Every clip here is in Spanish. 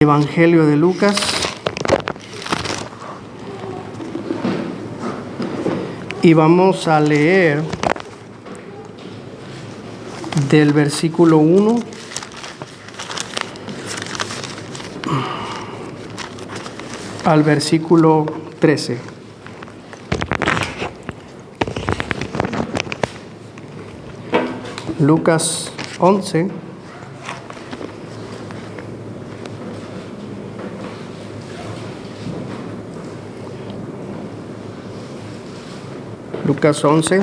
Evangelio de Lucas. Y vamos a leer del versículo 1 al versículo 13. Lucas 11. Lucas 11.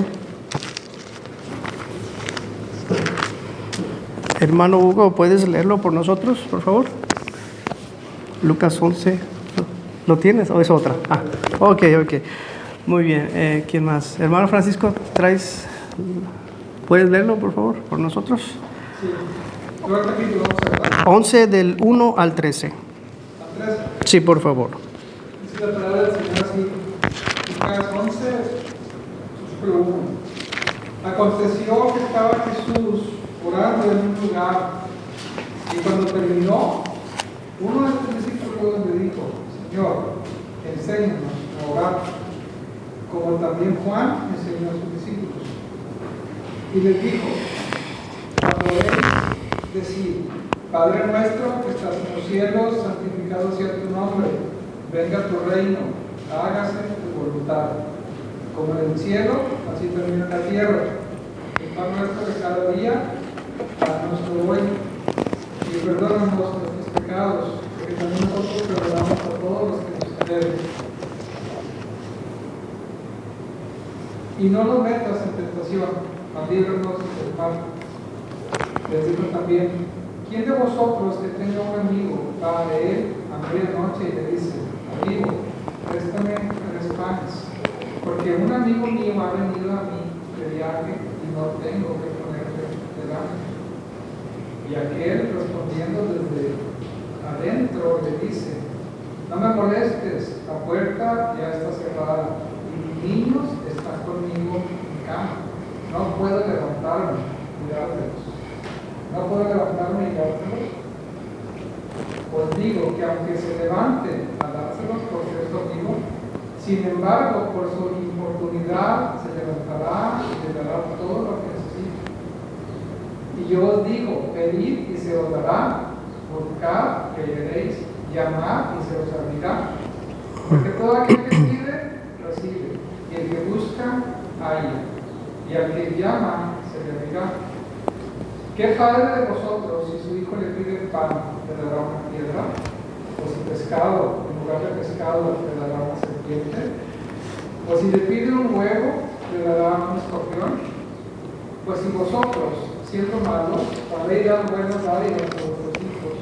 Hermano Hugo, ¿puedes leerlo por nosotros, por favor? Lucas 11. ¿Lo tienes o es otra? Ok. Muy bien. ¿Quién más? Hermano Francisco, ¿puedes leerlo, por favor, por nosotros? Sí. 11 del 1 al 13. ¿Al 13? Sí, por favor. Dice la palabra del Señor así. Lucas 11, versículo 1. Aconteció que estaba Jesús orando en un lugar, y cuando terminó, uno de sus discípulos le dijo: Señor, enséñanos a orar, como también Juan enseñó a sus discípulos. Y les dijo: podéis decir: Padre nuestro que estás en los cielos, santificado sea tu nombre, venga tu reino, hágase tu voluntad, como en el cielo, así también en la tierra. El pan nuestro de cada día, danoslo hoy, y perdónanos nuestros pecados, porque también nosotros perdonamos a todos los que nos deben. Y no nos metas en tentación, mas líbranos del mal. Les dijo también: ¿quién de vosotros que tenga un amigo va a él a medianoche y le dice: amigo, préstame 3 panes, porque un amigo mío ha venido a mí de viaje y no tengo que ponerle delante? Y aquel, respondiendo desde adentro, le dice: no me molestes, la puerta ya está cerrada y mis niños están conmigo en cama, no puedo levantarme y dártelos. ¿No puedo levantarme y dárselos? Pues digo que aunque se levante a dárselos por ser su amigo, sin embargo, por su importunidad se levantará y le dará todo lo que necesita. Y yo os digo: pedid y se os dará, buscad y hallaréis, llamad y se os abrirá. Porque todo aquel que pide, recibe, y el que busca, halla, y al que llama, se le abrirá. ¿Qué padre de vosotros, si su hijo le pide pan, le dará una piedra? ¿O si pescado, en lugar de pescado, le dará una serpiente? ¿O si le pide un huevo, le dará un escorpión? Pues si vosotros, siendo malos, sabéis dar buenas dádivas a vuestros hijos,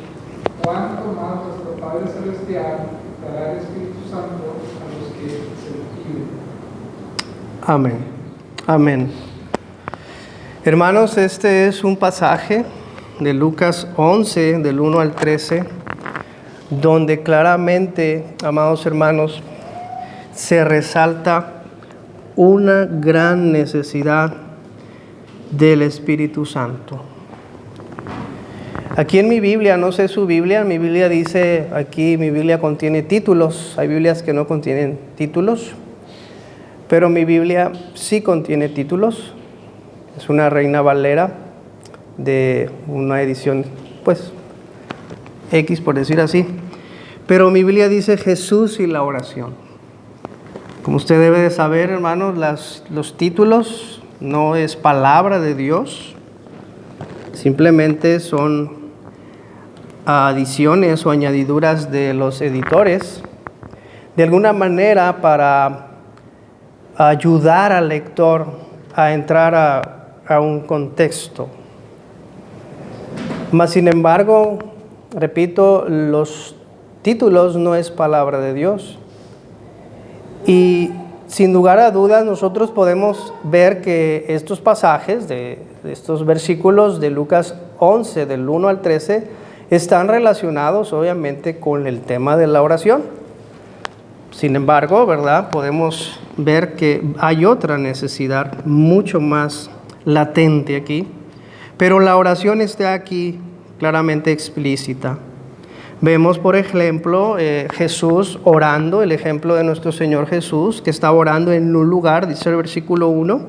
¿cuánto más vuestro Padre Celestial dará el Espíritu Santo a los que se lo piden? Amén. Hermanos, este es un pasaje de Lucas 11, del 1 al 13, donde claramente, amados hermanos, se resalta una gran necesidad del Espíritu Santo. Aquí en mi Biblia, no sé su Biblia, mi Biblia dice, aquí mi Biblia contiene títulos, hay Biblias que no contienen títulos, pero mi Biblia sí contiene títulos. Es una Reina Valera de una edición, pues, X por decir así. Pero mi Biblia dice Jesús y la oración. Como usted debe de saber, hermanos, los títulos no es palabra de Dios. Simplemente son adiciones o añadiduras de los editores. De alguna manera para ayudar al lector a entrar a un contexto. Mas sin embargo, repito, los títulos no es palabra de Dios. Y sin lugar a dudas nosotros podemos ver que estos pasajes de estos versículos de Lucas 11 del 1 al 13 están relacionados obviamente con el tema de la oración. Sin embargo, ¿verdad? Podemos ver que hay otra necesidad mucho más latente aquí, pero la oración está aquí claramente explícita. Vemos, por ejemplo, Jesús orando, el ejemplo de nuestro Señor Jesús, que estaba orando en un lugar, dice el versículo 1.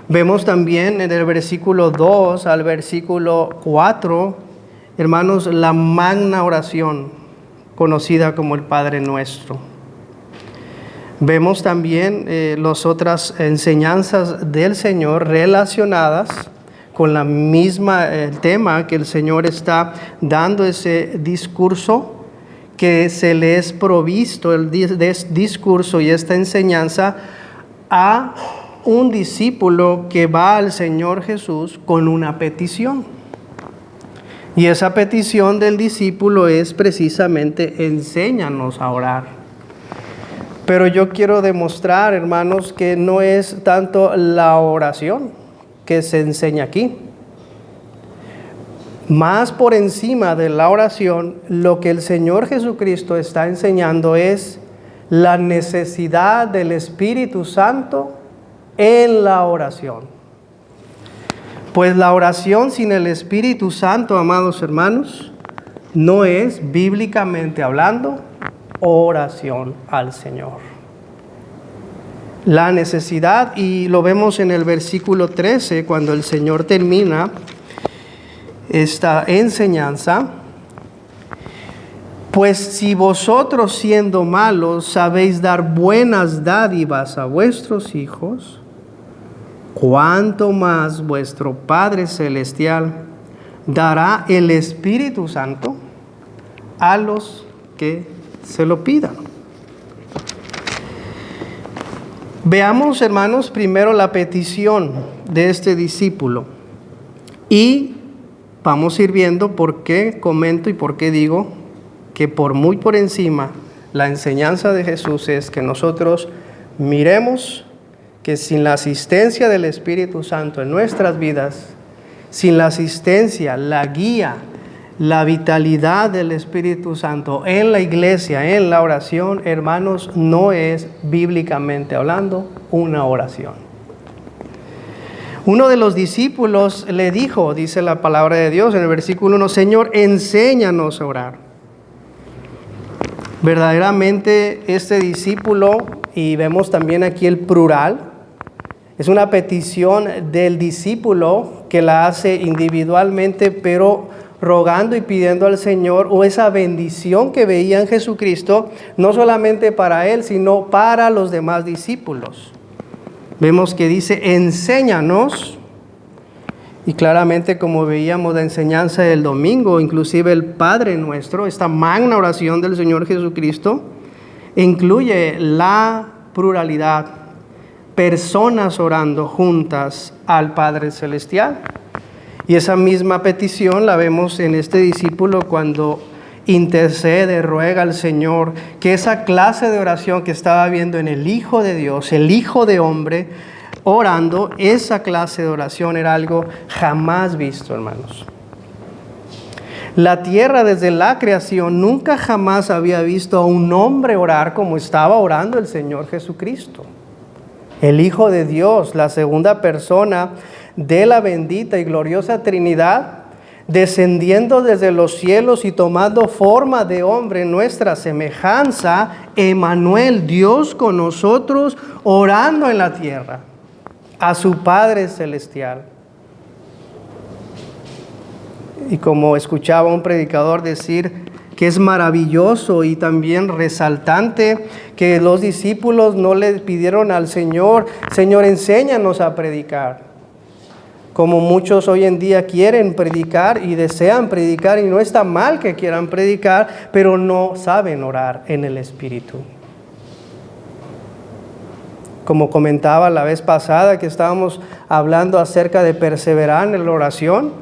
Vemos también en el versículo 2 al versículo 4, hermanos, la magna oración, conocida como el Padre Nuestro. Vemos también las otras enseñanzas del Señor relacionadas con la misma tema que el Señor está dando, ese discurso que se le es provisto, el discurso y esta enseñanza a un discípulo que va al Señor Jesús con una petición. Y esa petición del discípulo es precisamente: enséñanos a orar. Pero yo quiero demostrar, hermanos, que no es tanto la oración que se enseña aquí. Más por encima de la oración, lo que el Señor Jesucristo está enseñando es la necesidad del Espíritu Santo en la oración. Pues la oración sin el Espíritu Santo, amados hermanos, no es, bíblicamente hablando, oración al Señor. La necesidad, y lo vemos en el versículo 13, cuando el Señor termina esta enseñanza: pues si vosotros, siendo malos, sabéis dar buenas dádivas a vuestros hijos, cuánto más vuestro Padre Celestial dará el Espíritu Santo a los que se lo pidan. Veamos, hermanos, primero la petición de este discípulo y vamos a ir viendo por qué comento y por qué digo que muy por encima la enseñanza de Jesús es que nosotros miremos que sin la asistencia del Espíritu Santo en nuestras vidas, sin la asistencia, la guía, la vitalidad del Espíritu Santo en la iglesia, en la oración, hermanos, no es, bíblicamente hablando, una oración. Uno de los discípulos le dijo, dice la palabra de Dios en el versículo 1, Señor, enséñanos a orar. Verdaderamente este discípulo, y vemos también aquí el plural, es una petición del discípulo que la hace individualmente, pero rogando y pidiendo al Señor, o esa bendición que veía en Jesucristo, no solamente para él, sino para los demás discípulos. Vemos que dice, enséñanos, y claramente, como veíamos la enseñanza del domingo, inclusive el Padre Nuestro, esta magna oración del Señor Jesucristo, incluye la pluralidad, personas orando juntas al Padre Celestial. Y esa misma petición la vemos en este discípulo cuando intercede, ruega al Señor que esa clase de oración que estaba viendo en el Hijo de Dios, el Hijo de Hombre, orando, esa clase de oración era algo jamás visto, hermanos. La tierra desde la creación nunca jamás había visto a un hombre orar como estaba orando el Señor Jesucristo. El Hijo de Dios, la segunda persona de la bendita y gloriosa Trinidad, descendiendo desde los cielos y tomando forma de hombre en nuestra semejanza, Emmanuel, Dios con nosotros, orando en la tierra, a su Padre Celestial. Y como escuchaba un predicador decir que es maravilloso y también resaltante que los discípulos no le pidieron al Señor, Señor, enséñanos a predicar. Como muchos hoy en día quieren predicar y desean predicar, y no está mal que quieran predicar, pero no saben orar en el Espíritu. Como comentaba la vez pasada que estábamos hablando acerca de perseverar en la oración,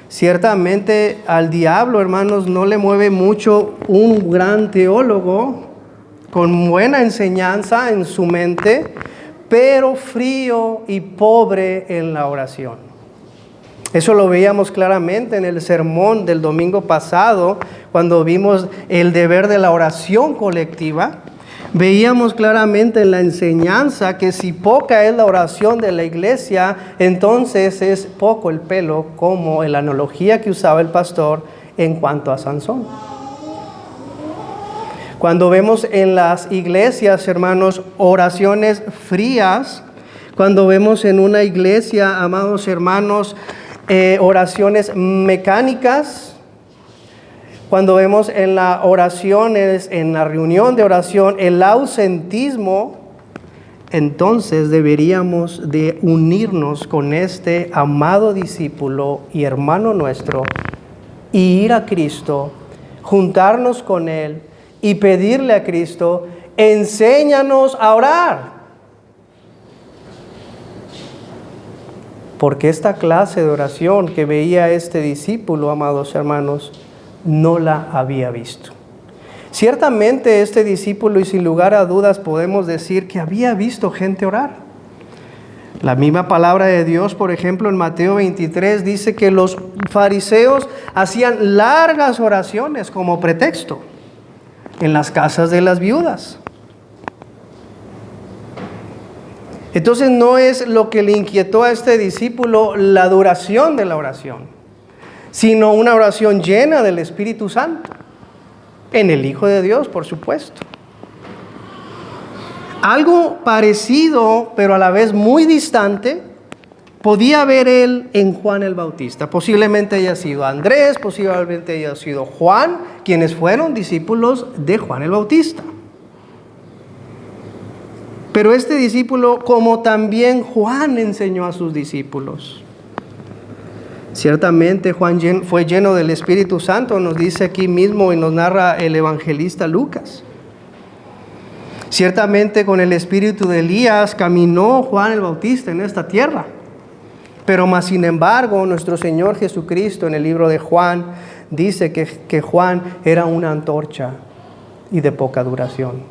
ciertamente al diablo, hermanos, no le mueve mucho un gran teólogo con buena enseñanza en su mente, pero frío y pobre en la oración. Eso lo veíamos claramente en el sermón del domingo pasado, cuando vimos el deber de la oración colectiva. Veíamos claramente en la enseñanza que si poca es la oración de la iglesia, entonces es poco el pelo, como en la analogía que usaba el pastor en cuanto a Sansón. Cuando vemos en las iglesias, hermanos, oraciones frías, cuando vemos en una iglesia, amados hermanos, oraciones mecánicas, cuando vemos en las oraciones, en la reunión de oración, el ausentismo, entonces deberíamos de unirnos con este amado discípulo y hermano nuestro y ir a Cristo, juntarnos con Él y pedirle a Cristo, enséñanos a orar. Porque esta clase de oración que veía este discípulo, amados hermanos, no la había visto. Ciertamente este discípulo, y sin lugar a dudas podemos decir que había visto gente orar. La misma palabra de Dios, por ejemplo, en Mateo 23 dice que los fariseos hacían largas oraciones como pretexto en las casas de las viudas. Entonces no es lo que le inquietó a este discípulo la duración de la oración, sino una oración llena del Espíritu Santo, en el Hijo de Dios, por supuesto. Algo parecido, pero a la vez muy distante, podía ver él en Juan el Bautista. Posiblemente haya sido Andrés, posiblemente haya sido Juan, quienes fueron discípulos de Juan el Bautista. Pero este discípulo, como también Juan enseñó a sus discípulos. Ciertamente Juan fue lleno del Espíritu Santo, nos dice aquí mismo y nos narra el evangelista Lucas. Ciertamente con el espíritu de Elías caminó Juan el Bautista en esta tierra. Pero más sin embargo, nuestro Señor Jesucristo en el libro de Juan dice que Juan era una antorcha y de poca duración.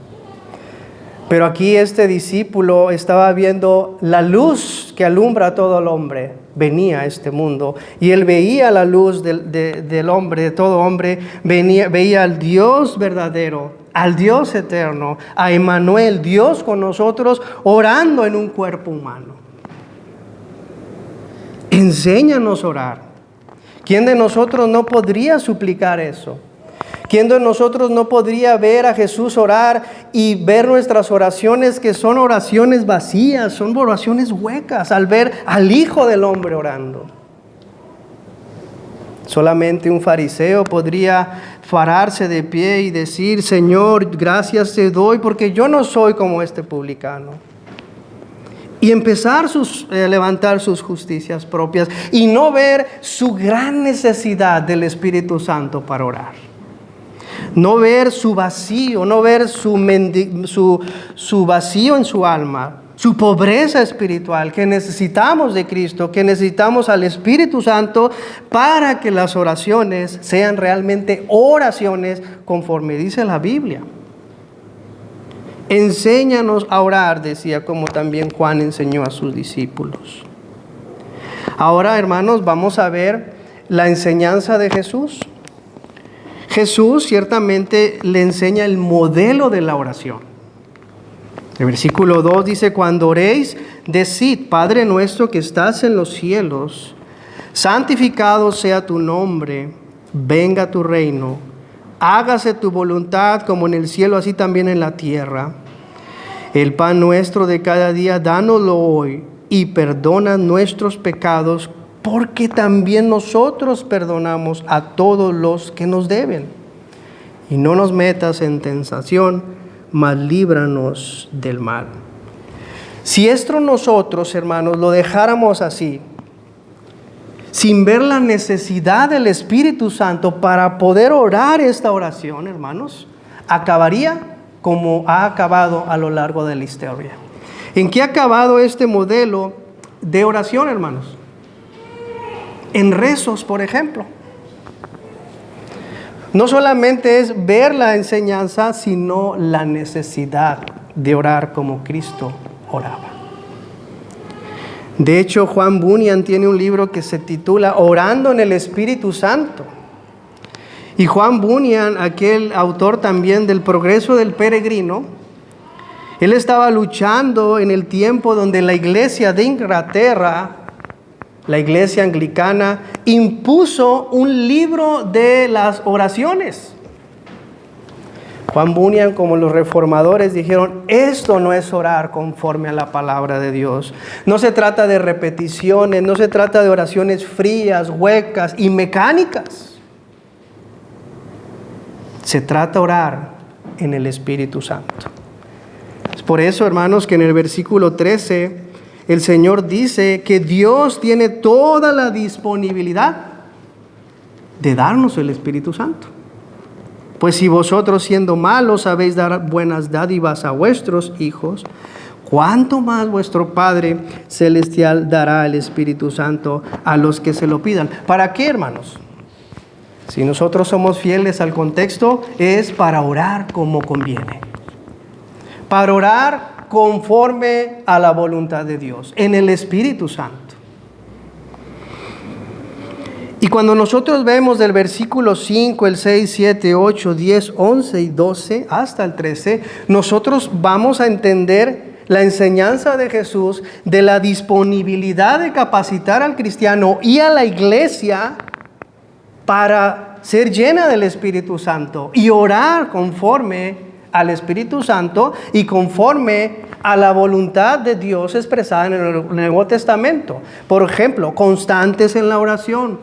Pero aquí este discípulo estaba viendo la luz que alumbra a todo el hombre. Venía a este mundo y él veía la luz del hombre, de todo hombre. Veía al Dios verdadero, al Dios eterno, a Emmanuel, Dios con nosotros, orando en un cuerpo humano. Enséñanos a orar. ¿Quién de nosotros no podría suplicar eso? ¿Quién de nosotros no podría ver a Jesús orar y ver nuestras oraciones que son oraciones vacías, son oraciones huecas, al ver al Hijo del Hombre orando? Solamente un fariseo podría pararse de pie y decir, Señor, gracias te doy porque yo no soy como este publicano. Y empezar a levantar sus justicias propias y no ver su gran necesidad del Espíritu Santo para orar. No ver su vacío, no ver su vacío en su alma, su pobreza espiritual, que necesitamos de Cristo, que necesitamos al Espíritu Santo para que las oraciones sean realmente oraciones conforme dice la Biblia. Enséñanos a orar, decía, como también Juan enseñó a sus discípulos. Ahora, hermanos, vamos a ver la enseñanza de Jesús. Jesús ciertamente le enseña el modelo de la oración. El versículo 2 dice, cuando oréis, decid, Padre nuestro que estás en los cielos, santificado sea tu nombre, venga tu reino, hágase tu voluntad como en el cielo, así también en la tierra. El pan nuestro de cada día, dánoslo hoy, y perdona nuestros pecados, porque también nosotros perdonamos a todos los que nos deben. Y no nos metas en tentación, mas líbranos del mal. Si esto nosotros, hermanos, lo dejáramos así, sin ver la necesidad del Espíritu Santo para poder orar esta oración, hermanos, acabaría como ha acabado a lo largo de la historia. ¿En qué ha acabado este modelo de oración, hermanos? En rezos, por ejemplo. No solamente es ver la enseñanza, sino la necesidad de orar como Cristo oraba. De hecho, Juan Bunyan tiene un libro que se titula Orando en el Espíritu Santo. Y Juan Bunyan, aquel autor también del Progreso del Peregrino, él estaba luchando en el tiempo donde la iglesia de Inglaterra, la iglesia anglicana, impuso un libro de las oraciones. Juan Bunyan, como los reformadores, dijeron, esto no es orar conforme a la palabra de Dios. No se trata de repeticiones, no se trata de oraciones frías, huecas y mecánicas. Se trata de orar en el Espíritu Santo. Es por eso, hermanos, que en el versículo 13, el Señor dice que Dios tiene toda la disponibilidad de darnos el Espíritu Santo. Pues si vosotros siendo malos sabéis dar buenas dádivas a vuestros hijos, ¿cuánto más vuestro Padre Celestial dará el Espíritu Santo a los que se lo pidan? ¿Para qué, hermanos? Si nosotros somos fieles al contexto, es para orar como conviene. Para orar conforme a la voluntad de Dios, en el Espíritu Santo. Y cuando nosotros vemos del versículo 5, el 6, 7, 8, 10, 11 y 12 hasta el 13, nosotros vamos a entender la enseñanza de Jesús de la disponibilidad de capacitar al cristiano y a la iglesia para ser llena del Espíritu Santo y orar conforme al Espíritu Santo y conforme a la voluntad de Dios expresada en el Nuevo Testamento. Por ejemplo, constantes en la oración,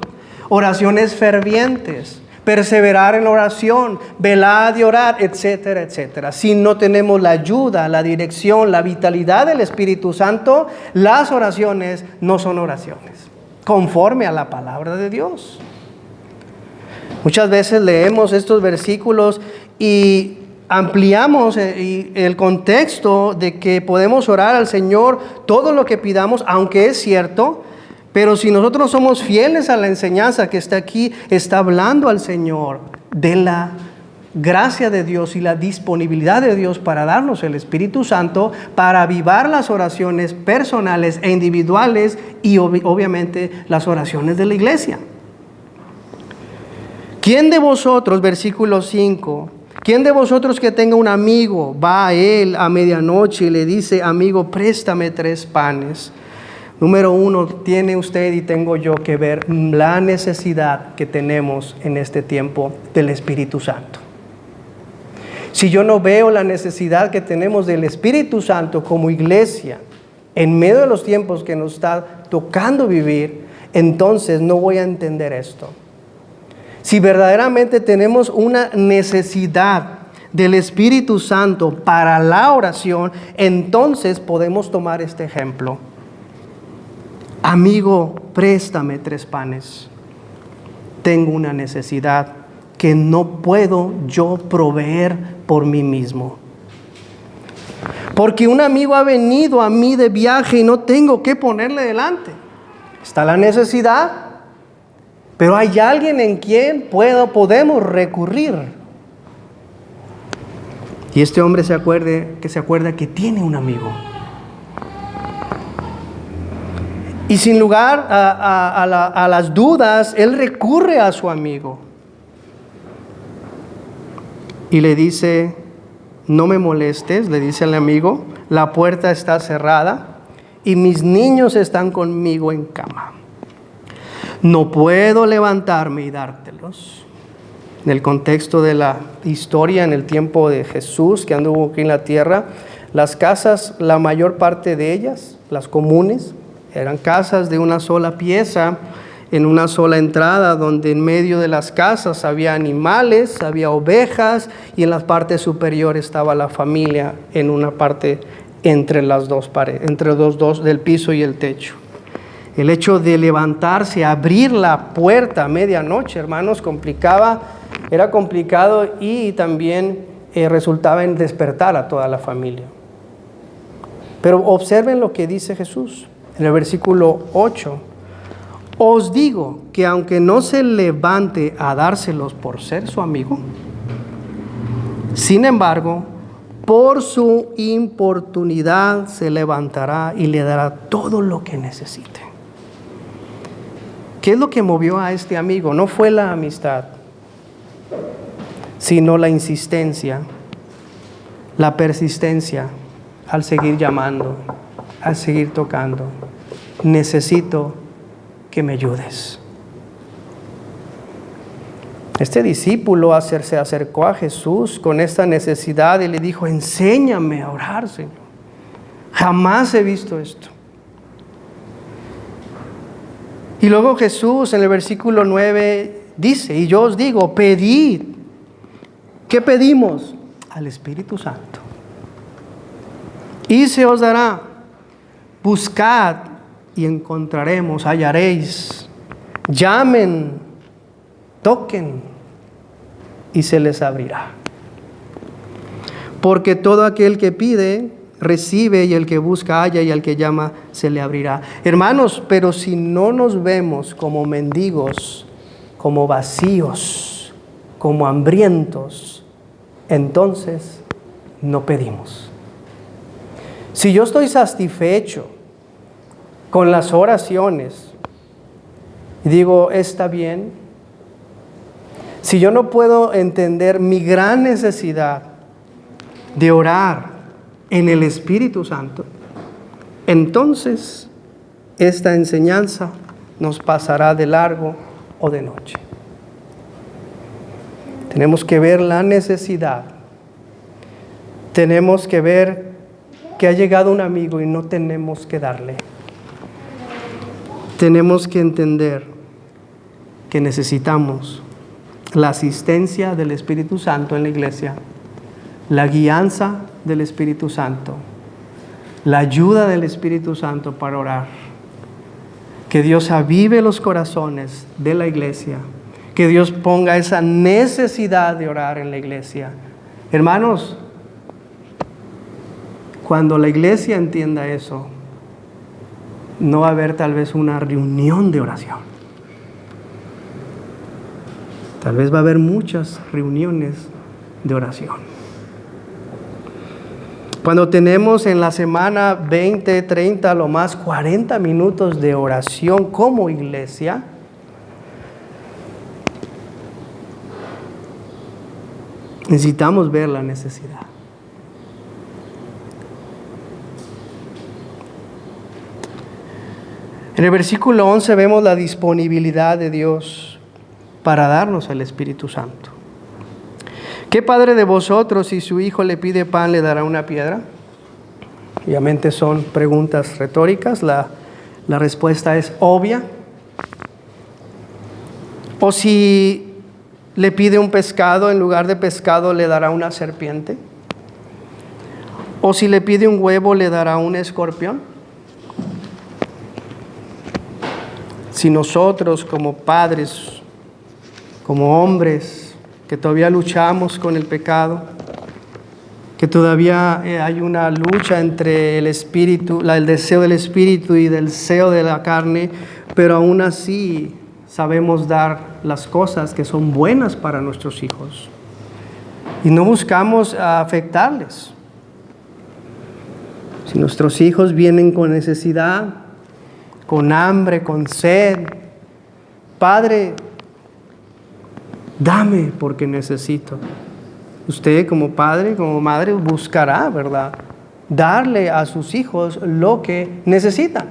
oraciones fervientes, perseverar en la oración, velar y orar, etcétera, etcétera. Si no tenemos la ayuda, la dirección, la vitalidad del Espíritu Santo, las oraciones no son oraciones, conforme a la palabra de Dios. Muchas veces leemos estos versículos y ampliamos el contexto de que podemos orar al Señor todo lo que pidamos, aunque es cierto. Pero si nosotros somos fieles a la enseñanza que está aquí, está hablando al Señor de la gracia de Dios y la disponibilidad de Dios para darnos el Espíritu Santo, para avivar las oraciones personales e individuales y obviamente las oraciones de la iglesia. ¿Quién de vosotros, versículo 5, quién de vosotros que tenga un amigo, va a él a medianoche y le dice, amigo, préstame 3 panes? Número 1, tiene usted y tengo yo que ver la necesidad que tenemos en este tiempo del Espíritu Santo. Si yo no veo la necesidad que tenemos del Espíritu Santo como iglesia, en medio de los tiempos que nos está tocando vivir, entonces no voy a entender esto. Si verdaderamente tenemos una necesidad del Espíritu Santo para la oración, entonces podemos tomar este ejemplo. Amigo, préstame 3 panes. Tengo una necesidad que no puedo yo proveer por mí mismo. Porque un amigo ha venido a mí de viaje y no tengo que ponerle delante. Está la necesidad, pero hay alguien en quien podemos recurrir. Y este hombre se acuerda que tiene un amigo. Y sin lugar a las dudas, él recurre a su amigo. Y le dice, no me molestes, le dice al amigo, la puerta está cerrada y mis niños están conmigo en cama. No puedo levantarme y dártelos. En el contexto de la historia, en el tiempo de Jesús, que anduvo aquí en la tierra, las casas, la mayor parte de ellas, las comunes, eran casas de una sola pieza, en una sola entrada, donde en medio de las casas había animales, había ovejas, y en la parte superior estaba la familia, en una parte entre las dos paredes, entre los dos del piso y el techo. El hecho de levantarse, abrir la puerta a medianoche, hermanos, era complicado y también resultaba en despertar a toda la familia. Pero observen lo que dice Jesús. En el versículo 8, os digo que aunque no se levante a dárselos por ser su amigo, sin embargo, por su importunidad se levantará y le dará todo lo que necesite. ¿Qué es lo que movió a este amigo? No fue la amistad, sino la insistencia, la persistencia al seguir llamando, al seguir tocando. Necesito que me ayudes. Este discípulo se acercó a Jesús con esta necesidad y le dijo, enséñame a orar, Señor. Jamás he visto esto. Y luego Jesús en el versículo 9 dice, y yo os digo, pedid. ¿Qué pedimos? Al Espíritu Santo. Y se os dará. Buscad y encontraremos, hallaréis. Llamen, toquen y se les abrirá. Porque todo aquel que pide, recibe, y el que busca halla, y al que llama se le abrirá. Hermanos, pero si no nos vemos como mendigos, como vacíos, como hambrientos, entonces no pedimos. Si yo estoy satisfecho con las oraciones y digo, está bien, si yo no puedo entender mi gran necesidad de orar en el Espíritu Santo, entonces esta enseñanza nos pasará de largo o de noche. Tenemos que ver la necesidad. Tenemos que ver que ha llegado un amigo y no tenemos que darle. Tenemos que entender que necesitamos la asistencia del Espíritu Santo en la iglesia, la guianza del Espíritu Santo, la ayuda del Espíritu Santo para orar. Que Dios avive los corazones de la iglesia, que Dios ponga esa necesidad de orar en la iglesia. Hermanos, cuando la iglesia entienda eso, no va a haber tal vez una reunión de oración. Tal vez va a haber muchas reuniones de oración. Cuando tenemos en la semana 20, 30, lo más 40 minutos de oración como iglesia, necesitamos ver la necesidad. En el versículo 11 vemos la disponibilidad de Dios para darnos el Espíritu Santo. ¿Qué padre de vosotros, si su hijo le pide pan, le dará una piedra? Obviamente son preguntas retóricas. La respuesta es obvia. ¿O si le pide un pescado, en lugar de pescado le dará una serpiente? ¿O si le pide un huevo, le dará un escorpión? Si nosotros como padres, como hombres que todavía luchamos con el pecado, que todavía hay una lucha entre el espíritu, el deseo del espíritu y del deseo de la carne, pero aún así sabemos dar las cosas que son buenas para nuestros hijos y no buscamos afectarles. Si nuestros hijos vienen con necesidad, con hambre, con sed, Padre, dame porque necesito. Usted como padre, como madre, buscará, ¿verdad?, darle a sus hijos lo que necesitan.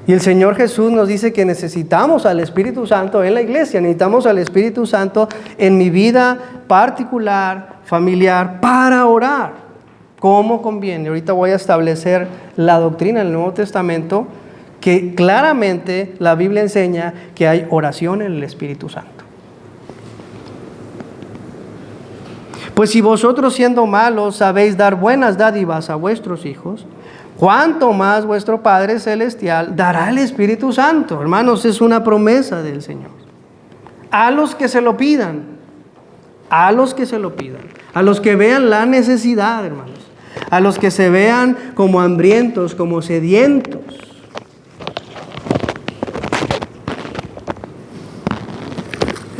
Y el Señor Jesús nos dice que necesitamos al Espíritu Santo en la iglesia, necesitamos al Espíritu Santo en mi vida particular, familiar, para orar, como conviene. Ahorita voy a establecer la doctrina del Nuevo Testamento, que claramente la Biblia enseña que hay oración en el Espíritu Santo. Pues si vosotros siendo malos sabéis dar buenas dádivas a vuestros hijos, ¿cuánto más vuestro Padre Celestial dará el Espíritu Santo? Hermanos, es una promesa del Señor. A los que se lo pidan, a los que se lo pidan, a los que vean la necesidad, hermanos, a los que se vean como hambrientos, como sedientos.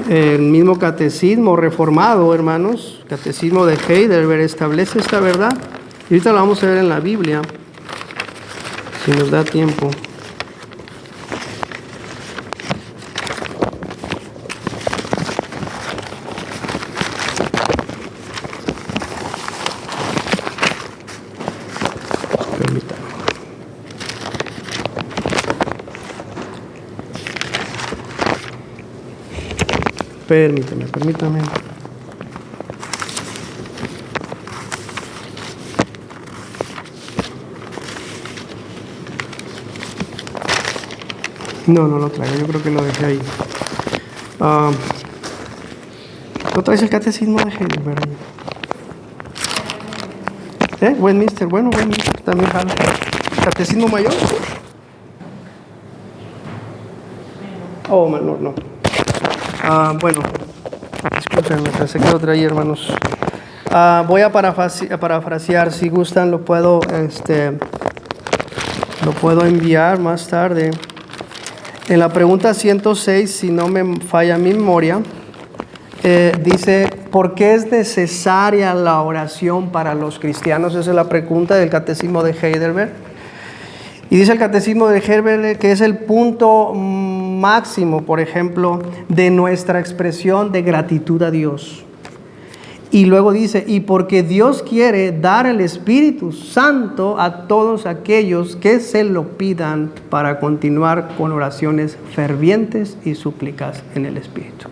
El mismo catecismo reformado, hermanos, catecismo de Heidelberg, establece esta verdad. Y ahorita lo vamos a ver en la Biblia, si nos da tiempo. Permítame. No lo traigo, yo creo que lo dejé ahí. ¿No traes el catecismo de Heidelberg? Westminster, bueno, Westminster también jala. ¿Catecismo mayor? Oh, menor, no. Bueno, discúlpenme, pensé que lo traía, hermanos. Voy a parafrasear, si gustan lo puedo enviar más tarde. En la pregunta 106, si no me falla mi memoria, dice, ¿por qué es necesaria la oración para los cristianos? Esa es la pregunta del Catecismo de Heidelberg. Y dice el Catecismo de Heidelberg que es el punto máximo, por ejemplo, de nuestra expresión de gratitud a Dios. Y luego dice, y porque Dios quiere dar el Espíritu Santo a todos aquellos que se lo pidan para continuar con oraciones fervientes y súplicas en el Espíritu.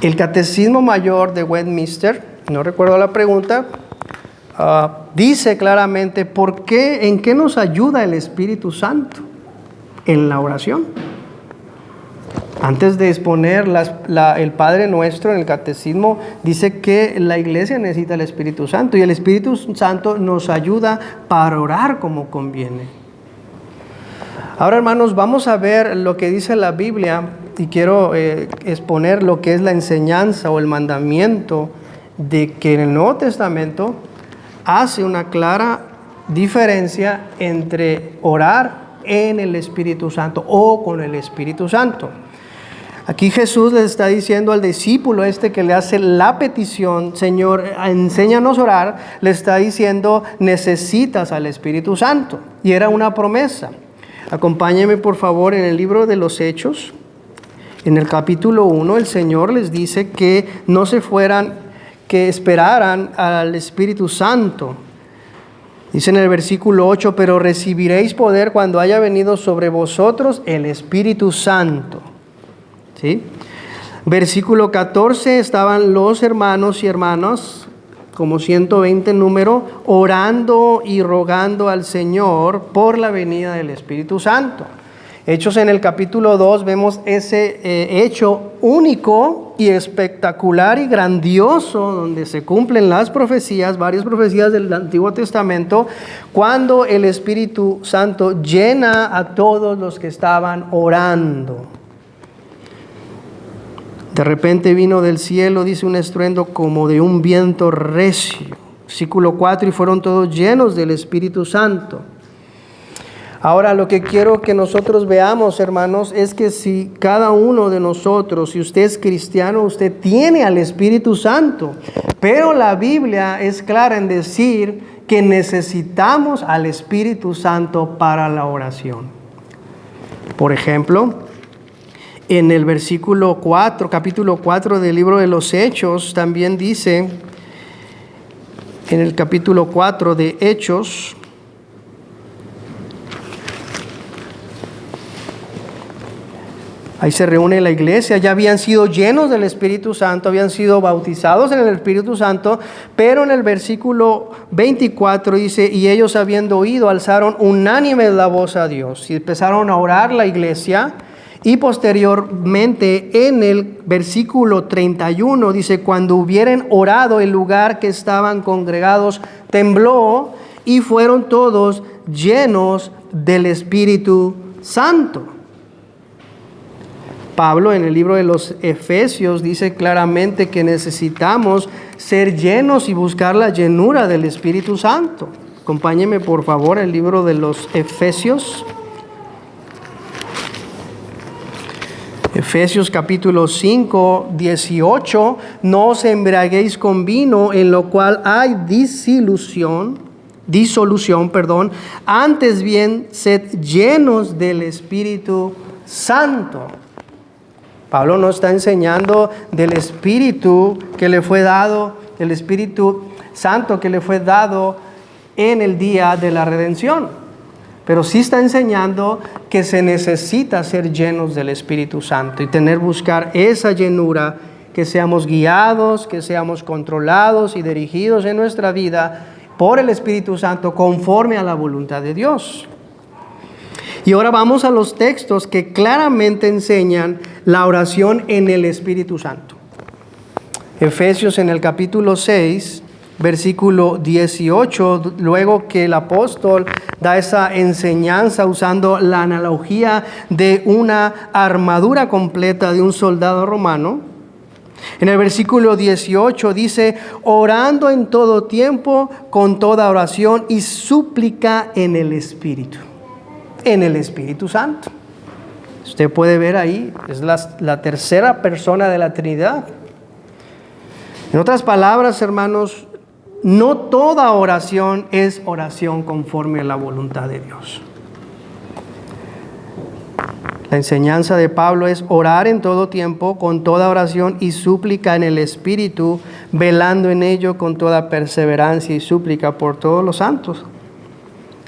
El Catecismo Mayor de Westminster, no recuerdo la pregunta, dice claramente en qué nos ayuda el Espíritu Santo en la oración. Antes de exponer el Padre Nuestro en el Catecismo, dice que la iglesia necesita el Espíritu Santo y el Espíritu Santo nos ayuda para orar como conviene. Ahora, hermanos, vamos a ver lo que dice la Biblia y quiero exponer lo que es la enseñanza o el mandamiento de que en el Nuevo Testamento hace una clara diferencia entre orar en el Espíritu Santo o con el Espíritu Santo. Aquí Jesús le está diciendo al discípulo que le hace la petición, Señor, enséñanos a orar, le está diciendo, necesitas al Espíritu Santo. Y era una promesa. Acompáñenme por favor en el libro de los Hechos. En el capítulo 1, el Señor les dice que no se fueran, que esperaran al Espíritu Santo. Dice en el versículo 8, pero recibiréis poder cuando haya venido sobre vosotros el Espíritu Santo. ¿Sí? Versículo 14, estaban los hermanos y hermanas, como 120 en número, orando y rogando al Señor por la venida del Espíritu Santo. Hechos en el capítulo 2 vemos ese hecho único y espectacular y grandioso donde se cumplen las profecías, varias profecías del Antiguo Testamento, cuando el Espíritu Santo llena a todos los que estaban orando. De repente vino del cielo, dice, un estruendo como de un viento recio. Versículo 4, y fueron todos llenos del Espíritu Santo. Ahora, lo que quiero que nosotros veamos, hermanos, es que si cada uno de nosotros, si usted es cristiano, usted tiene al Espíritu Santo. Pero la Biblia es clara en decir que necesitamos al Espíritu Santo para la oración. Por ejemplo, en el versículo 4, capítulo 4 del libro de los Hechos, también dice, en el capítulo 4 de Hechos, ahí se reúne la iglesia, ya habían sido llenos del Espíritu Santo, habían sido bautizados en el Espíritu Santo, pero en el versículo 24 dice, y ellos habiendo oído, alzaron unánime la voz a Dios, y empezaron a orar la iglesia. Y posteriormente en el versículo 31 dice, cuando hubieren orado, el lugar que estaban congregados tembló y fueron todos llenos del Espíritu Santo. Pablo en el libro de los Efesios dice claramente que necesitamos ser llenos y buscar la llenura del Espíritu Santo. Acompáñenme por favor el libro de los Efesios. Efesios capítulo 5, 18, no os embriaguéis con vino en lo cual hay disolución, antes bien sed llenos del Espíritu Santo. Pablo nos está enseñando del Espíritu que le fue dado, el Espíritu Santo que le fue dado en el día de la redención. pero sí está enseñando que se necesita ser llenos del Espíritu Santo y buscar esa llenura, que seamos guiados, que seamos controlados y dirigidos en nuestra vida por el Espíritu Santo conforme a la voluntad de Dios. Y ahora vamos a los textos que claramente enseñan la oración en el Espíritu Santo. Efesios en el capítulo 6, versículo 18, luego que el apóstol da esa enseñanza usando la analogía de una armadura completa de un soldado romano. En el versículo 18 dice, orando en todo tiempo, con toda oración y súplica en el Espíritu Santo. Usted puede ver ahí, es la tercera persona de la Trinidad. En otras palabras, hermanos, no toda oración es oración conforme a la voluntad de Dios. La enseñanza de Pablo es orar en todo tiempo, con toda oración y súplica en el Espíritu, velando en ello con toda perseverancia y súplica por todos los santos.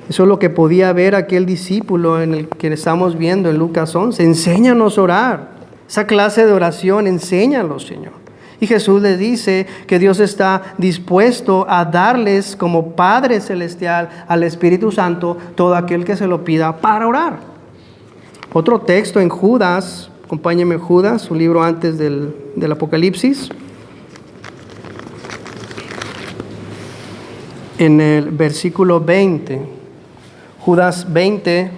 Eso es lo que podía ver aquel discípulo en el que estamos viendo en Lucas 11. Enséñanos a orar. Esa clase de oración, enséñalos, Señor. Y Jesús les dice que Dios está dispuesto a darles como Padre Celestial al Espíritu Santo todo aquel que se lo pida para orar. Otro texto en Judas, acompáñeme Judas, un libro antes del Apocalipsis. En el versículo 20, Judas 20,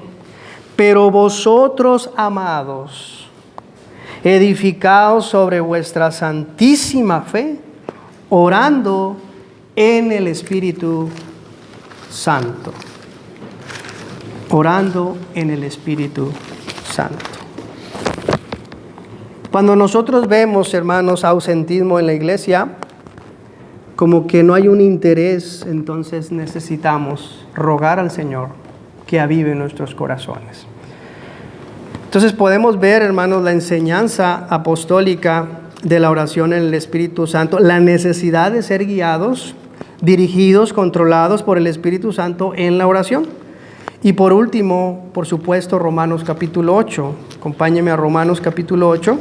pero vosotros, amados, edificados sobre vuestra santísima fe, orando en el Espíritu Santo. Orando en el Espíritu Santo. Cuando nosotros vemos, hermanos, ausentismo en la iglesia, como que no hay un interés, entonces necesitamos rogar al Señor que avive nuestros corazones. Entonces podemos ver, hermanos, la enseñanza apostólica de la oración en el Espíritu Santo, la necesidad de ser guiados, dirigidos, controlados por el Espíritu Santo en la oración. Y por último, por supuesto, Romanos capítulo 8. Acompáñeme a Romanos capítulo 8.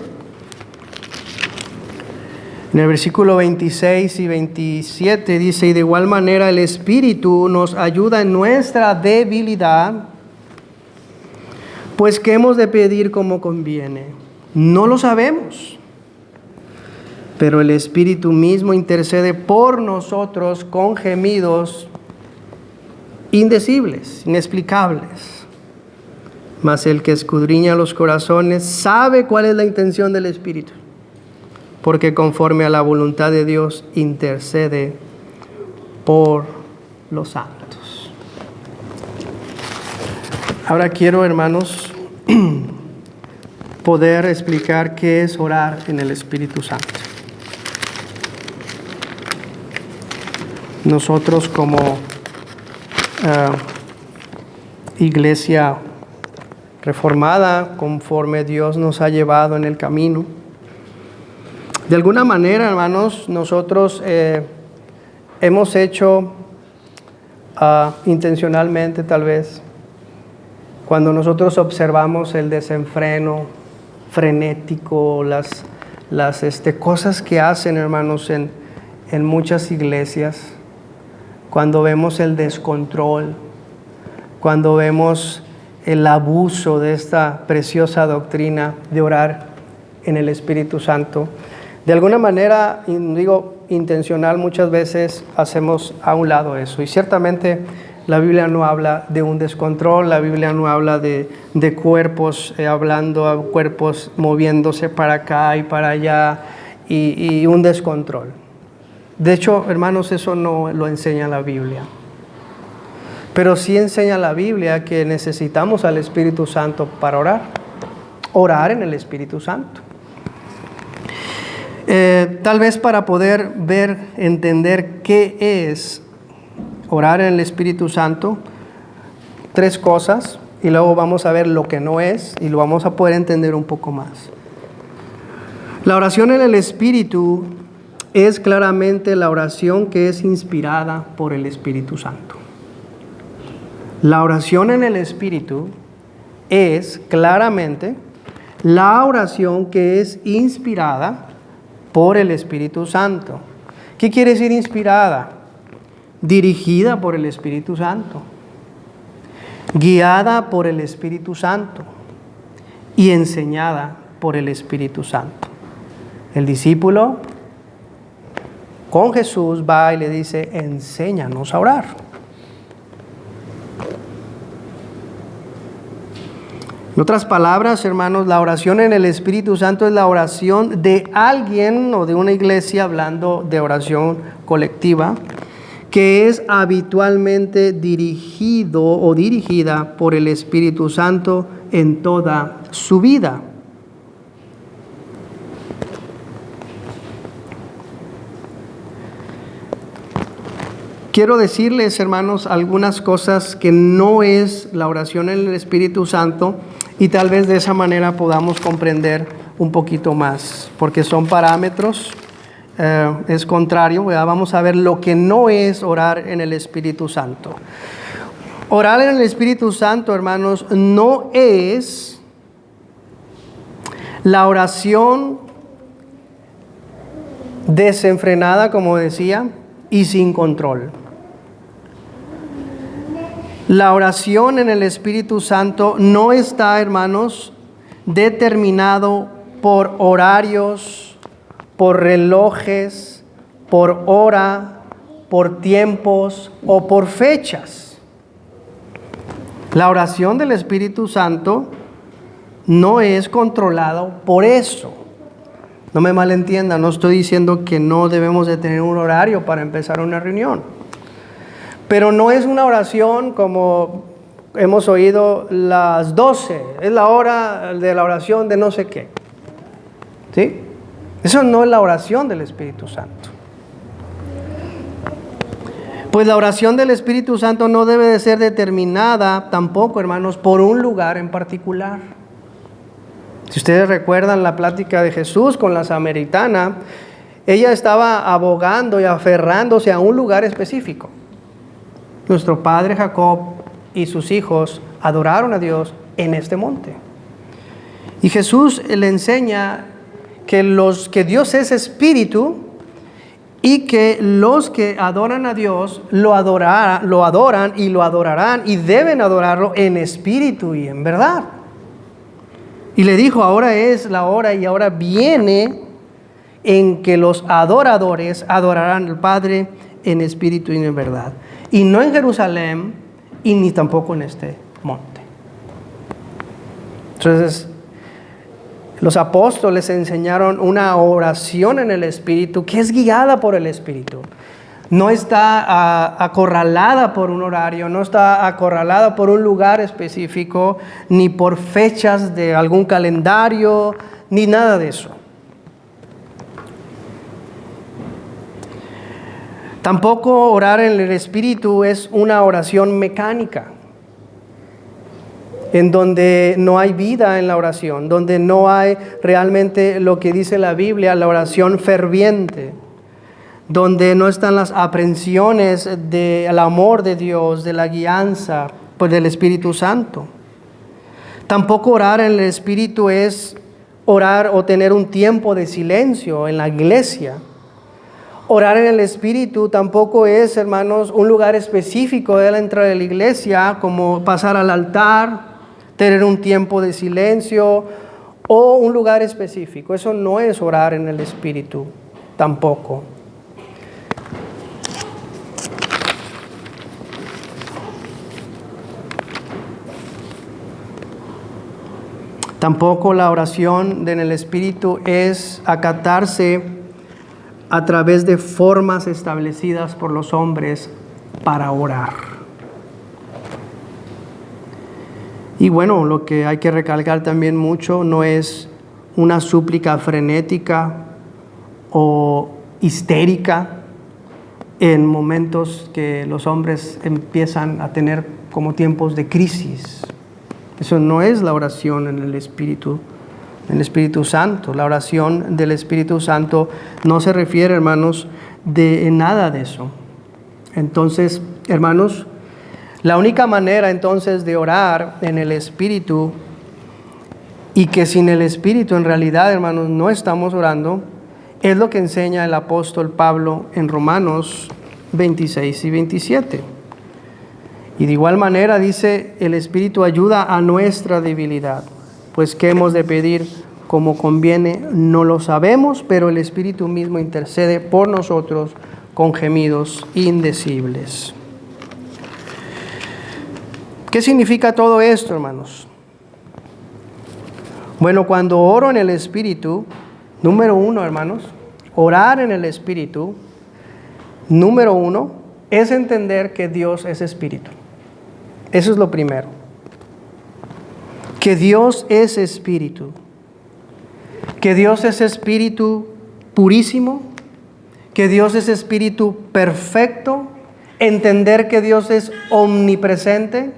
En el versículo 26 y 27 dice, y de igual manera el Espíritu nos ayuda en nuestra debilidad, pues ¿qué hemos de pedir como conviene? No lo sabemos, pero el Espíritu mismo intercede por nosotros con gemidos indecibles, inexplicables. Mas el que escudriña los corazones sabe cuál es la intención del Espíritu, porque conforme a la voluntad de Dios intercede por los santos. Ahora quiero, hermanos, poder explicar qué es orar en el Espíritu Santo. Nosotros como iglesia reformada, conforme Dios nos ha llevado en el camino, de alguna manera, hermanos, nosotros hemos hecho intencionalmente, tal vez, cuando nosotros observamos el desenfreno frenético, las cosas que hacen, hermanos, en muchas iglesias, cuando vemos el descontrol, cuando vemos el abuso de esta preciosa doctrina de orar en el Espíritu Santo, de alguna manera, digo intencional, muchas veces hacemos a un lado eso. Y ciertamente la Biblia no habla de un descontrol, la Biblia no habla de cuerpos cuerpos moviéndose para acá y para allá y un descontrol. De hecho, hermanos, eso no lo enseña la Biblia. Pero sí enseña la Biblia que necesitamos al Espíritu Santo para orar. Orar en el Espíritu Santo. Tal vez para poder entender qué es orar en el Espíritu Santo, 3 cosas, y luego vamos a ver lo que no es, y lo vamos a poder entender un poco más. La oración en el Espíritu es claramente la oración que es inspirada por el Espíritu Santo. La oración en el Espíritu es claramente la oración que es inspirada por el Espíritu Santo. ¿Qué quiere decir inspirada? Dirigida por el Espíritu Santo, guiada por el Espíritu Santo y enseñada por el Espíritu Santo. El discípulo con Jesús va y le dice, enséñanos a orar. En otras palabras, hermanos, la oración en el Espíritu Santo es la oración de alguien o de una iglesia, hablando de oración colectiva, que es habitualmente dirigido o dirigida por el Espíritu Santo en toda su vida. Quiero decirles, hermanos, algunas cosas que no es la oración en el Espíritu Santo, y tal vez de esa manera podamos comprender un poquito más, porque son parámetros, es contrario, ¿verdad? Vamos a ver lo que no es orar en el Espíritu Santo. Orar en el Espíritu Santo, hermanos, no es la oración desenfrenada, como decía, y sin control. La oración en el Espíritu Santo no está, hermanos, determinado por horarios, por relojes, por hora, por tiempos o por fechas. La oración del Espíritu Santo no es controlado por eso. No me malentiendan, no estoy diciendo que no debemos de tener un horario para empezar una reunión. Pero no es una oración como hemos oído las 12, es la hora de la oración de no sé qué. ¿Sí? Eso no es la oración del Espíritu Santo. Pues la oración del Espíritu Santo no debe de ser determinada tampoco, hermanos, por un lugar en particular. Si ustedes recuerdan la plática de Jesús con la samaritana, ella estaba abogando y aferrándose a un lugar específico. Nuestro padre Jacob y sus hijos adoraron a Dios en este monte. Y Jesús le enseña que Dios es espíritu y que los que adoran a Dios lo adoran y lo adorarán y deben adorarlo en espíritu y en verdad. Y le dijo, ahora es la hora y ahora viene en que los adoradores adorarán al Padre en espíritu y en verdad. Y no en Jerusalén y ni tampoco en este monte. Entonces, los apóstoles enseñaron una oración en el Espíritu que es guiada por el Espíritu. No está acorralada por un horario, no está acorralada por un lugar específico, ni por fechas de algún calendario, ni nada de eso. Tampoco orar en el Espíritu es una oración mecánica, en donde no hay vida en la oración, donde no hay realmente lo que dice la Biblia, la oración ferviente, donde no están las aprensiones del amor de Dios, de la guianza pues, del Espíritu Santo. Tampoco orar en el Espíritu es orar o tener un tiempo de silencio en la iglesia. Orar en el Espíritu tampoco es, hermanos, un lugar específico de la entrada de la iglesia, como pasar al altar, tener un tiempo de silencio o un lugar específico. Eso no es orar en el Espíritu tampoco. Tampoco la oración en el Espíritu es acatarse a través de formas establecidas por los hombres para orar. Y bueno, lo que hay que recalcar también mucho no es una súplica frenética o histérica en momentos que los hombres empiezan a tener como tiempos de crisis. Eso no es la oración en el Espíritu Santo. La oración del Espíritu Santo no se refiere, hermanos, de nada de eso. Entonces, hermanos, La única manera entonces de orar en el Espíritu, y que sin el Espíritu en realidad, hermanos, no estamos orando, es lo que enseña el apóstol Pablo en Romanos 26 y 27. Y de igual manera dice, el Espíritu ayuda a nuestra debilidad, pues ¿qué hemos de pedir como conviene? No lo sabemos, pero el Espíritu mismo intercede por nosotros con gemidos indecibles. ¿Qué significa todo esto, hermanos? Bueno, cuando oro en el Espíritu, número uno, hermanos, orar en el Espíritu, número uno, es entender que Dios es Espíritu. Eso es lo primero. Que Dios es Espíritu. Que Dios es Espíritu purísimo. Que Dios es Espíritu perfecto. Entender que Dios es omnipresente.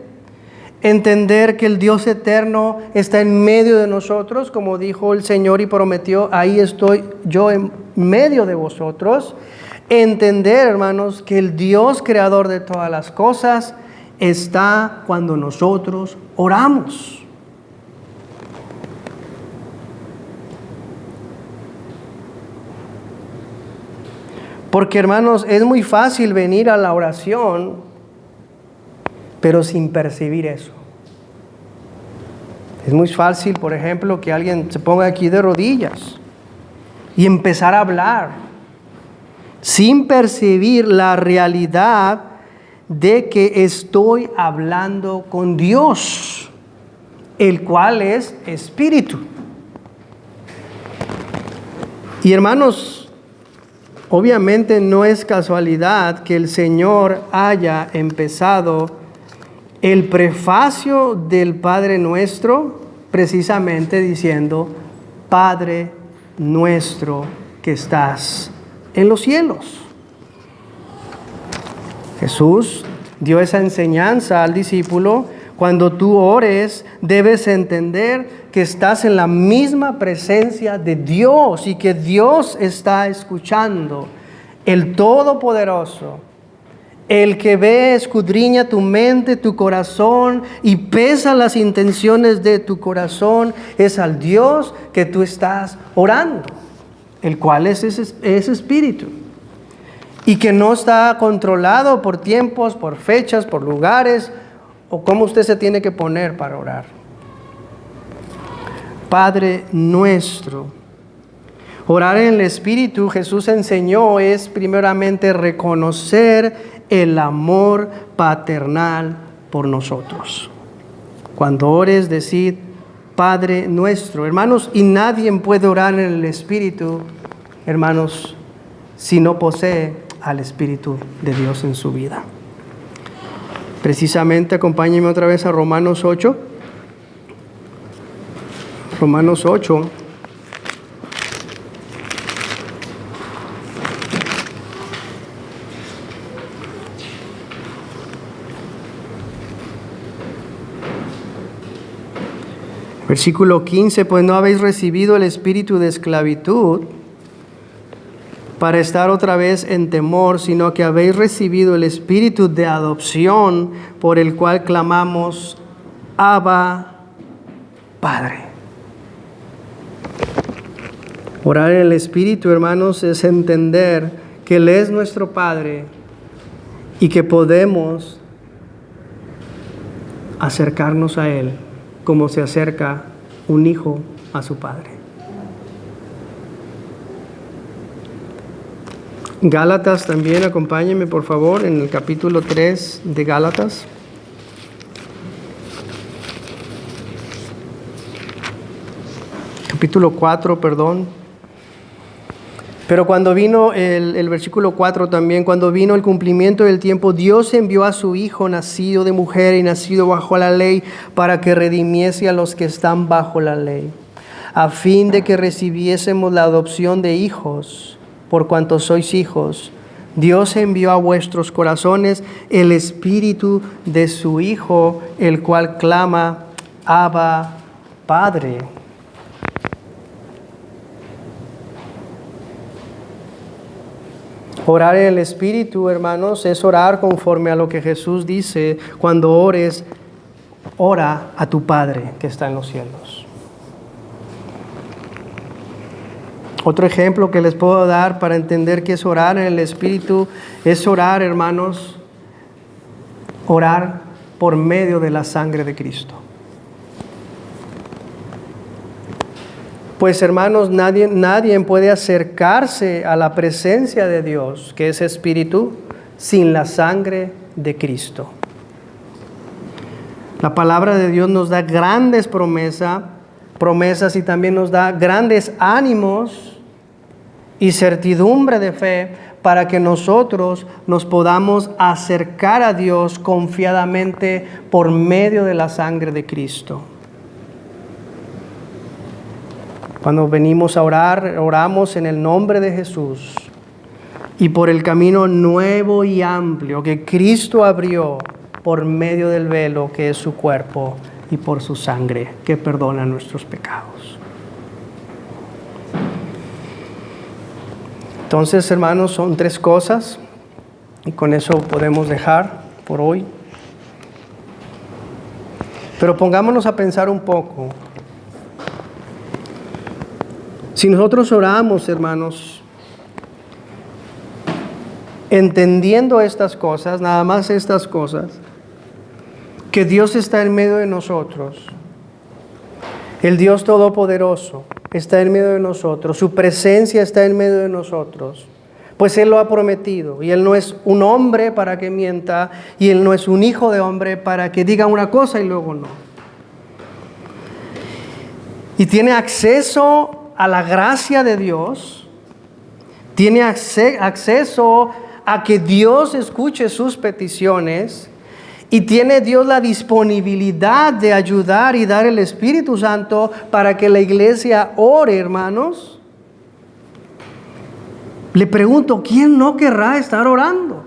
Entender que el Dios eterno está en medio de nosotros, como dijo el Señor y prometió, ahí estoy yo en medio de vosotros. Entender, hermanos, que el Dios creador de todas las cosas está cuando nosotros oramos. Porque, hermanos, es muy fácil venir a la oración, pero sin percibir eso. Es muy fácil, por ejemplo, que alguien se ponga aquí de rodillas y empezar a hablar sin percibir la realidad de que estoy hablando con Dios, el cual es Espíritu. Y hermanos, obviamente no es casualidad que el Señor haya empezado el prefacio del Padre Nuestro precisamente diciendo, Padre nuestro que estás en los cielos. Jesús dio esa enseñanza al discípulo: cuando tú ores, debes entender que estás en la misma presencia de Dios y que Dios está escuchando. El Todopoderoso, el que ve, escudriña tu mente, tu corazón y pesa las intenciones de tu corazón, es al Dios que tú estás orando, el cual es Espíritu. Y que no está controlado por tiempos, por fechas, por lugares, o cómo usted se tiene que poner para orar. Padre nuestro. Orar en el Espíritu, Jesús enseñó, es primeramente reconocer el amor paternal por nosotros. Cuando ores, decid, Padre nuestro. Hermanos, y nadie puede orar en el Espíritu, hermanos, si no posee al Espíritu de Dios en su vida. Precisamente, acompáñenme otra vez a Romanos 8. Romanos 8. Versículo 15, pues no habéis recibido el espíritu de esclavitud para estar otra vez en temor, sino que habéis recibido el espíritu de adopción, por el cual clamamos, Abba, Padre. Orar en el Espíritu, hermanos, es entender que Él es nuestro Padre y que podemos acercarnos a Él como se acerca un hijo a su padre. Gálatas también, acompáñenme por favor en el capítulo 3 de Gálatas. Capítulo 4, perdón. Pero cuando vino el versículo 4 también, cuando vino el cumplimiento del tiempo, Dios envió a su Hijo, nacido de mujer y nacido bajo la ley, para que redimiese a los que están bajo la ley, a fin de que recibiésemos la adopción de hijos. Por cuanto sois hijos, Dios envió a vuestros corazones el Espíritu de su Hijo, el cual clama, Abba, Padre. Orar en el Espíritu, hermanos, es orar conforme a lo que Jesús dice: cuando ores, ora a tu Padre que está en los cielos. Otro ejemplo que les puedo dar para entender qué es orar en el Espíritu es orar, hermanos, orar por medio de la sangre de Cristo. Pues, hermanos, nadie puede acercarse a la presencia de Dios, que es Espíritu, sin la sangre de Cristo. La palabra de Dios nos da grandes promesas y también nos da grandes ánimos y certidumbre de fe para que nosotros nos podamos acercar a Dios confiadamente por medio de la sangre de Cristo. Cuando venimos a orar, oramos en el nombre de Jesús y por el camino nuevo y amplio que Cristo abrió por medio del velo que es su cuerpo y por su sangre que perdona nuestros pecados. Entonces, hermanos, son 3 cosas y con eso podemos dejar por hoy. Pero pongámonos a pensar un poco. Si nosotros oramos, hermanos, entendiendo estas cosas, nada más estas cosas, que Dios está en medio de nosotros, el Dios Todopoderoso está en medio de nosotros, su presencia está en medio de nosotros, pues Él lo ha prometido, y Él no es un hombre para que mienta, y Él no es un hijo de hombre para que diga una cosa y luego no. Y tiene acceso a la gracia de Dios, tiene acceso a que Dios escuche sus peticiones, y tiene Dios la disponibilidad de ayudar y dar el Espíritu Santo para que la iglesia ore, hermanos. Le pregunto, ¿quién no querrá estar orando?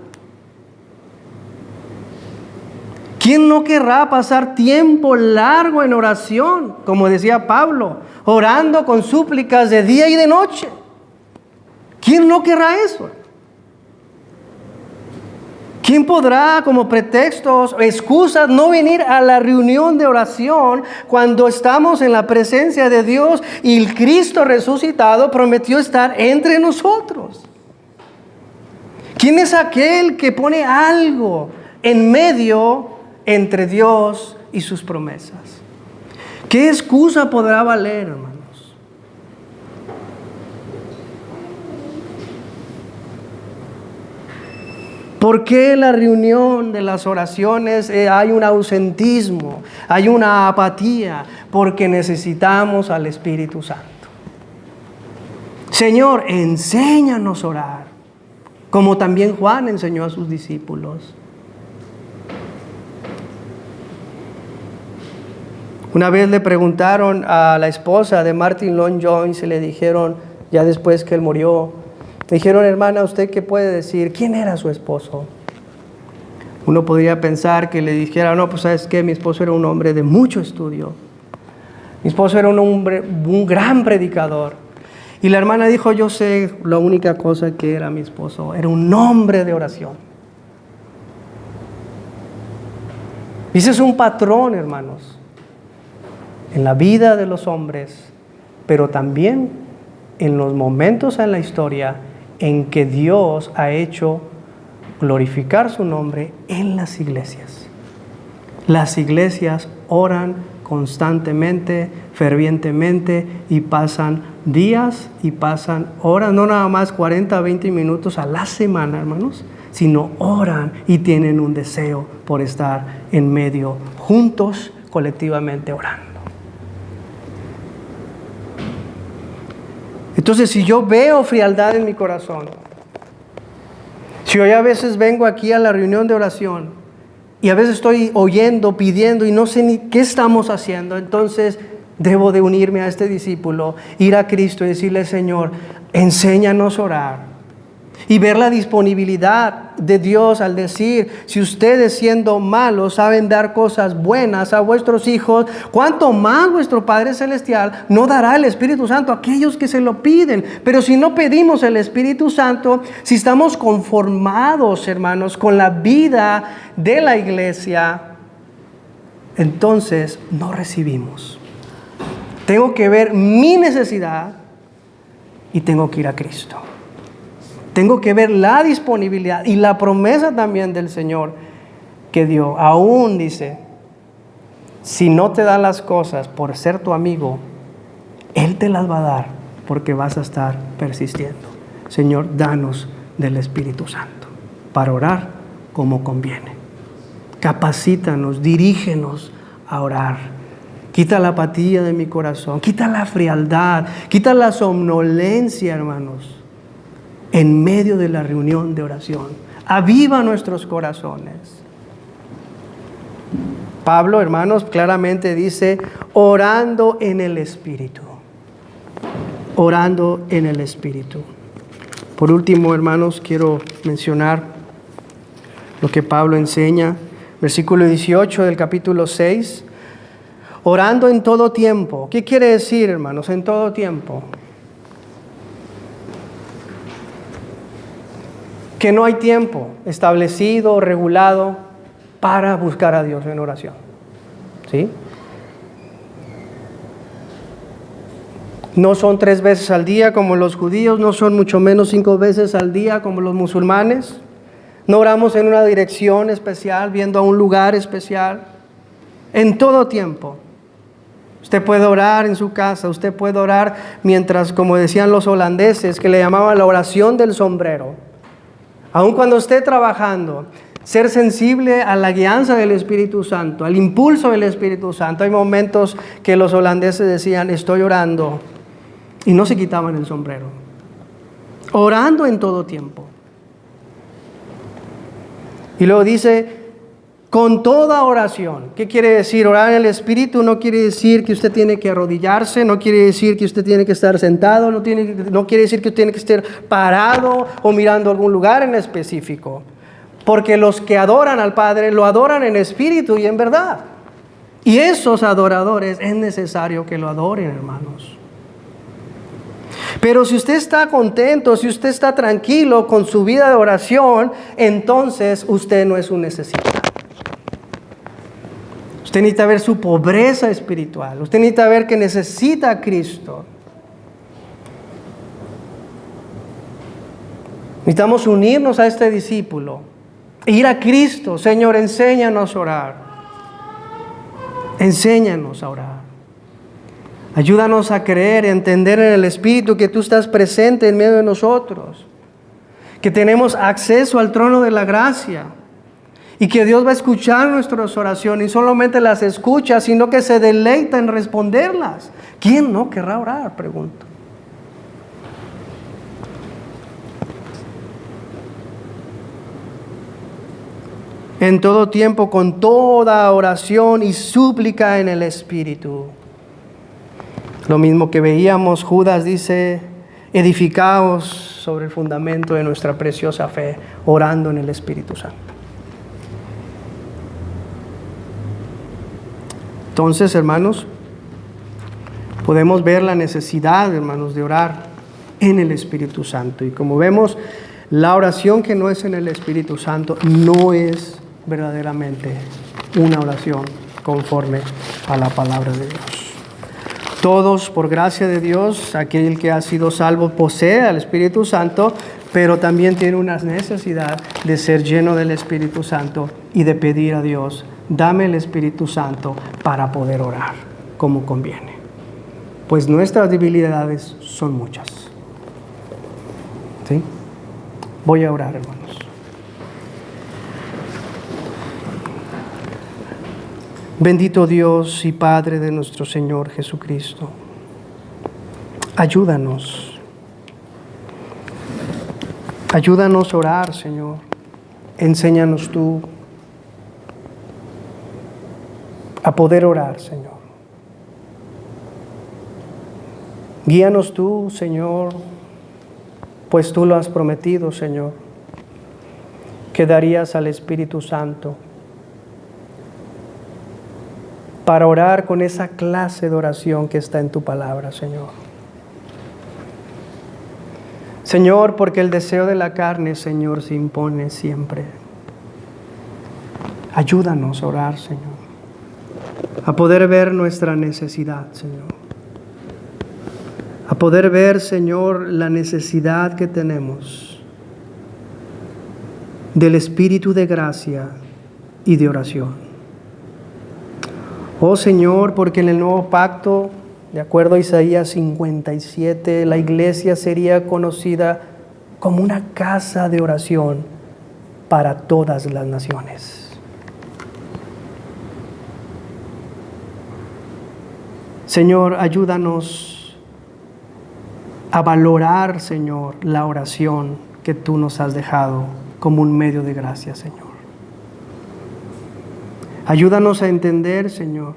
¿Quién no querrá pasar tiempo largo en oración? Como decía Pablo, orando con súplicas de día y de noche. ¿Quién no querrá eso? ¿Quién podrá, como pretextos o excusas, no venir a la reunión de oración cuando estamos en la presencia de Dios y el Cristo resucitado prometió estar entre nosotros? ¿Quién es aquel que pone algo en medio entre Dios y sus promesas? ¿Qué excusa podrá valer, hermano? ¿Por qué en la reunión de las oraciones hay un ausentismo, hay una apatía? Porque necesitamos al Espíritu Santo. Señor, enséñanos a orar, como también Juan enseñó a sus discípulos. Una vez le preguntaron a la esposa de Martin Lloyd-Jones y le dijeron, ya después que él murió, le dijeron, hermana, ¿usted qué puede decir? ¿Quién era su esposo? Uno podría pensar que le dijera, no, pues ¿sabes qué? Mi esposo era un hombre de mucho estudio. Mi esposo era un gran predicador. Y la hermana dijo, yo sé la única cosa que era mi esposo. Era un hombre de oración. Y ese es un patrón, hermanos, en la vida de los hombres, pero también en los momentos en la historia en que Dios ha hecho glorificar su nombre en las iglesias. Las iglesias oran constantemente, fervientemente, y pasan días y pasan horas, no nada más 40 o 20 minutos a la semana, hermanos, sino oran y tienen un deseo por estar en medio, juntos, colectivamente orando. Entonces, si yo veo frialdad en mi corazón, si hoy a veces vengo aquí a la reunión de oración y a veces estoy oyendo, pidiendo y no sé ni qué estamos haciendo, entonces debo de unirme a este discípulo, ir a Cristo y decirle, Señor, enséñanos a orar. Y ver la disponibilidad de Dios al decir, si ustedes siendo malos saben dar cosas buenas a vuestros hijos, ¿cuánto más vuestro Padre Celestial no dará el Espíritu Santo a aquellos que se lo piden? Pero si no pedimos el Espíritu Santo, si estamos conformados, hermanos, con la vida de la iglesia, entonces no recibimos. Tengo que ver mi necesidad y tengo que ir a Cristo. Tengo que ver la disponibilidad y la promesa también del Señor que dio. Aún dice, si no te da las cosas por ser tu amigo, Él te las va a dar porque vas a estar persistiendo. Señor, danos del Espíritu Santo para orar como conviene. Capacítanos, dirígenos a orar. Quita la apatía de mi corazón, quita la frialdad, quita la somnolencia, hermanos, en medio de la reunión de oración. Aviva nuestros corazones. Pablo, hermanos, claramente dice, orando en el Espíritu. Orando en el Espíritu. Por último, hermanos, quiero mencionar lo que Pablo enseña. Versículo 18 del capítulo 6. Orando en todo tiempo. ¿Qué quiere decir, hermanos, en todo tiempo? Que no hay tiempo establecido o regulado para buscar a Dios en oración. ¿Sí? No son 3 veces al día como los judíos, no son mucho menos 5 veces al día como los musulmanes. No oramos en una dirección especial, viendo a un lugar especial. En todo tiempo. Usted puede orar en su casa, usted puede orar mientras, como decían los holandeses, que le llamaban la oración del sombrero. Aun cuando esté trabajando, ser sensible a la guianza del Espíritu Santo, al impulso del Espíritu Santo. Hay momentos que los holandeses decían, estoy orando, y no se quitaban el sombrero. Orando en todo tiempo. Y luego dice, con toda oración. ¿Qué quiere decir? Orar en el Espíritu no quiere decir que usted tiene que arrodillarse, no quiere decir que usted tiene que estar sentado, no quiere decir que usted tiene que estar parado o mirando algún lugar en específico. Porque los que adoran al Padre lo adoran en espíritu y en verdad. Y esos adoradores es necesario que lo adoren, hermanos. Pero si usted está contento, si usted está tranquilo con su vida de oración, entonces usted no es un necesitado. Usted necesita ver su pobreza espiritual. Usted necesita ver que necesita a Cristo. Necesitamos unirnos a este discípulo e ir a Cristo. Señor, enséñanos a orar. Enséñanos a orar. Ayúdanos a creer, a entender en el Espíritu que tú estás presente en medio de nosotros. Que tenemos acceso al trono de la gracia. Y que Dios va a escuchar nuestras oraciones y solamente las escucha, sino que se deleita en responderlas. ¿Quién no querrá orar? Pregunto. En todo tiempo, con toda oración y súplica en el Espíritu. Lo mismo que veíamos, Judas dice, edificaos sobre el fundamento de nuestra preciosa fe, orando en el Espíritu Santo. Entonces, hermanos, podemos ver la necesidad, hermanos, de orar en el Espíritu Santo. Y como vemos, la oración que no es en el Espíritu Santo no es verdaderamente una oración conforme a la palabra de Dios. Todos, por gracia de Dios, aquel que ha sido salvo posee al Espíritu Santo, pero también tiene una necesidad de ser lleno del Espíritu Santo y de pedir a Dios, dame el Espíritu Santo para poder orar como conviene. Pues nuestras debilidades son muchas. ¿Sí? Voy a orar, hermanos. Bendito Dios y Padre de nuestro Señor Jesucristo, ayúdanos. Ayúdanos a orar, Señor. Enséñanos tú a poder orar, Señor. Guíanos tú, Señor, pues tú lo has prometido, Señor, que darías al Espíritu Santo para orar con esa clase de oración que está en tu palabra, Señor. Señor, porque el deseo de la carne, Señor, se impone siempre. Ayúdanos a orar, Señor, a poder ver nuestra necesidad, Señor. A poder ver, Señor, la necesidad que tenemos del Espíritu de gracia y de oración. Oh Señor, porque en el nuevo pacto, de acuerdo a Isaías 57, la iglesia sería conocida como una casa de oración para todas las naciones. Señor, ayúdanos a valorar, Señor, la oración que tú nos has dejado como un medio de gracia, Señor. Ayúdanos a entender, Señor,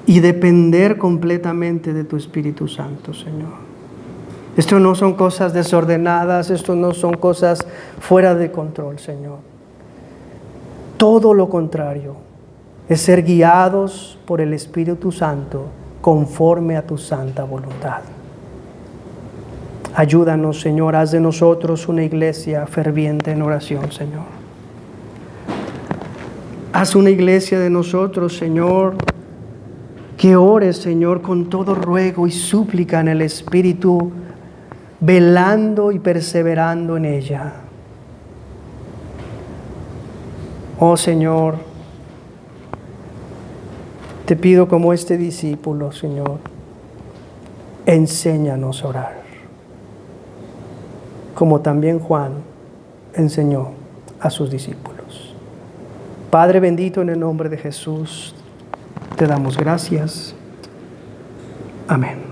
y depender completamente de tu Espíritu Santo, Señor. Esto no son cosas desordenadas, esto no son cosas fuera de control, Señor. Todo lo contrario, es ser guiados por el Espíritu Santo conforme a tu santa voluntad. Ayúdanos, Señor, haz de nosotros una iglesia ferviente en oración, Señor. Haz una iglesia de nosotros, Señor, que ore, Señor, con todo ruego y súplica en el Espíritu, velando y perseverando en ella. Oh Señor, te pido como este discípulo, Señor, enséñanos a orar, como también Juan enseñó a sus discípulos. Padre bendito, en el nombre de Jesús, te damos gracias. Amén.